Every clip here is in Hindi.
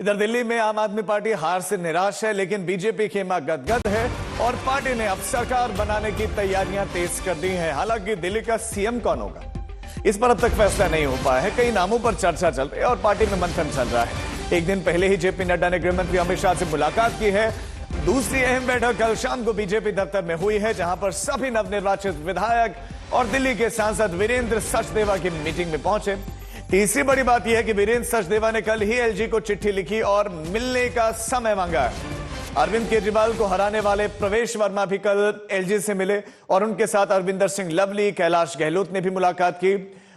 इधर दिल्ली में आम आदमी पार्टी हार से निराश है, लेकिन बीजेपी खेमा गदगद है और पार्टी ने अब सरकार बनाने की तैयारियां तेज कर दी हैं। हालांकि दिल्ली का सीएम कौन होगा, इस पर अब तक फैसला नहीं हो पाया है। कई नामों पर चर्चा चल रही है और पार्टी में मंथन चल रहा है। एक दिन पहले ही जेपी नड्डा ने गृहमंत्री अमित शाह से मुलाकात की है। दूसरी अहम बैठक कल शाम को बीजेपी दफ्तर में हुई है, जहां पर सभी नवनिर्वाचित विधायक और दिल्ली के सांसद वीरेंद्र सचदेवा की मीटिंग में पहुंचे। तीसरी बड़ी बात यह है कि वीरेंद्र सचदेवा ने कल ही एलजी को चिट्ठी लिखी और मिलने का समय मांगा। अरविंद केजरीवाल को हराने वाले प्रवेश वर्मा भी कल एलजी से मिले और उनके साथ अरविंदर सिंह लवली, कैलाश गहलोत ने भी मुलाकात की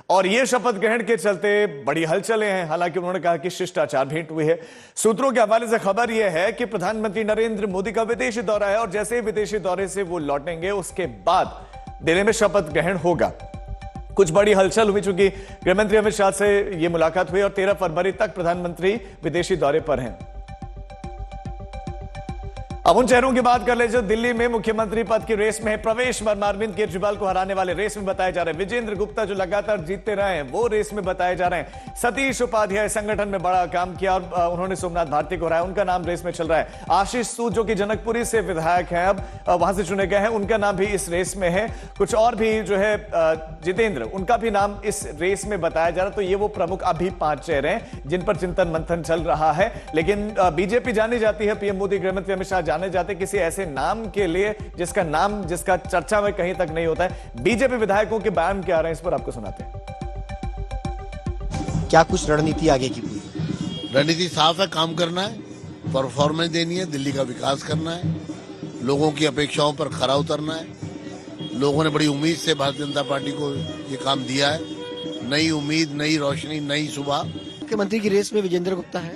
और ये शपथ ग्रहण के चलते बड़ी हलचलें हैं। हालांकि उन्होंने कहा कि शिष्टाचार भेंट हुई है। सूत्रों के हवाले से खबर यह है कि प्रधानमंत्री नरेंद्र मोदी का विदेशी दौरा है और जैसे ही विदेशी दौरे से वो लौटेंगे उसके बाद दिल्ली में शपथ ग्रहण होगा। कुछ बड़ी हलचल हुई, चूंकि गृहमंत्री अमित शाह से यह मुलाकात हुई और 13 फरवरी तक प्रधानमंत्री विदेशी दौरे पर हैं। अब उन चेहरों की बात कर ले जो दिल्ली में मुख्यमंत्री पद की रेस में है। प्रवेश वर्मा अरविंद केजरीवाल को हराने वाले रेस में बताए जा रहे हैं। विजेंद्र गुप्ता जो लगातार जीतते रहे हैं वो रेस में बताए जा रहे हैं। सतीश उपाध्याय संगठन में बड़ा काम किया और उन्होंने सोमनाथ भारती को हराया, उनका नाम रेस में चल रहा है। आशीष सूद जो कि जनकपुरी से विधायक हैं, अब वहां से चुने गए हैं, उनका नाम भी इस रेस में है। कुछ और भी जो है जितेंद्र, उनका भी नाम इस रेस में बताया जा रहा है। तो ये वो प्रमुख अभी 5 चेहरे हैं जिन पर चिंतन मंथन चल रहा है। लेकिन बीजेपी जानी जाती है, पीएम मोदी, गृहमंत्री अमित शाह जाने जाते किसी ऐसे नाम के लिए जिसका चर्चा में कहीं तक नहीं होता है। बीजेपी विधायकों के बयान क्या आ रहे हैं, इस पर आपको सुनाते हैं। क्या कुछ रणनीति आगे की पूरी? रणनीति साफ है, काम करना है, परफॉर्मेंस देनी है, दिल्ली का विकास करना है, लोगों की अपेक्षाओं पर खरा उतरना है। लोगों ने बड़ी उम्मीद से भारतीय जनता पार्टी को ये काम दिया है। नई उम्मीद, नई रोशनी, नई सुबह। मुख्यमंत्री की रेस में विजेंद्र गुप्ता है।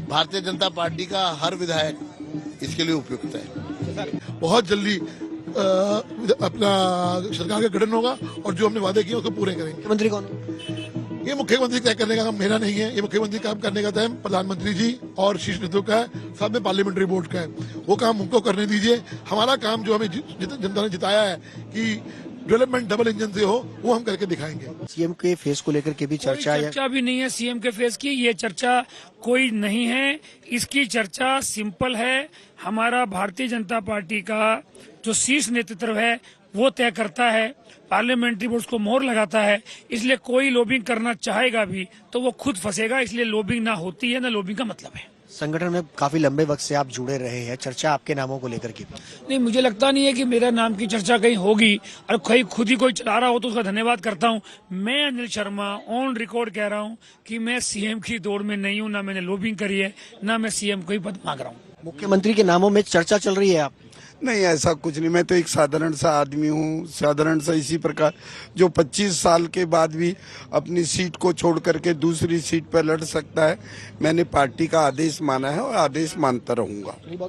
भारतीय जनता पार्टी का हर विधायक इसके लिए उपयुक्त है। बहुत जल्दी अपना सरकार का गठन होगा और जो हमने वादे किए उसको पूरे करेंगे। मुख्यमंत्री कौन? ये मुख्यमंत्री तय करने का काम मेरा नहीं है। ये मुख्यमंत्री काम करने का तय प्रधानमंत्री जी और शीर्ष नेतृत्व का है, साथ में पार्लियामेंट्री बोर्ड का है। वो काम हमको करने दीजिए। हमारा काम जो हमें जनता ने जिताया है कि डेवलपमेंट डबल इंजन से हो, वो हम करके दिखाएंगे। सीएम के फेस को लेकर के भी चर्चा भी नहीं है सीएम के फेस की। ये चर्चा कोई नहीं है। इसकी चर्चा सिंपल है। हमारा भारतीय जनता पार्टी का जो शीर्ष नेतृत्व है वो तय करता है, पार्लियामेंट्री बोर्ड को मोहर लगाता है। इसलिए कोई लॉबिंग करना चाहेगा भी तो वो खुद फंसेगा। इसलिए लॉबिंग ना होती है, ना लॉबिंग का मतलब है। संगठन में काफी लंबे वक्त से आप जुड़े रहे हैं, चर्चा आपके नामों को लेकर के? नहीं, मुझे लगता नहीं है कि मेरा नाम की चर्चा कहीं होगी और कहीं खुद ही कोई चला रहा हो तो उसका धन्यवाद करता हूं। मैं अनिल शर्मा ऑन रिकॉर्ड कह रहा हूं कि मैं सीएम की दौड़ में नहीं हूं, ना मैंने लॉबिंग करी है, ना मैं सीएम को ही पद मांग रहा हूं। मुख्यमंत्री के नामों में चर्चा चल रही है आप? नहीं, ऐसा कुछ नहीं। मैं तो एक साधारण सा आदमी हूँ, साधारण सा इसी प्रकार जो 25 साल के बाद भी अपनी सीट को छोड़ करके दूसरी सीट पर लड़ सकता है। मैंने पार्टी का आदेश माना है और आदेश मानता रहूंगा।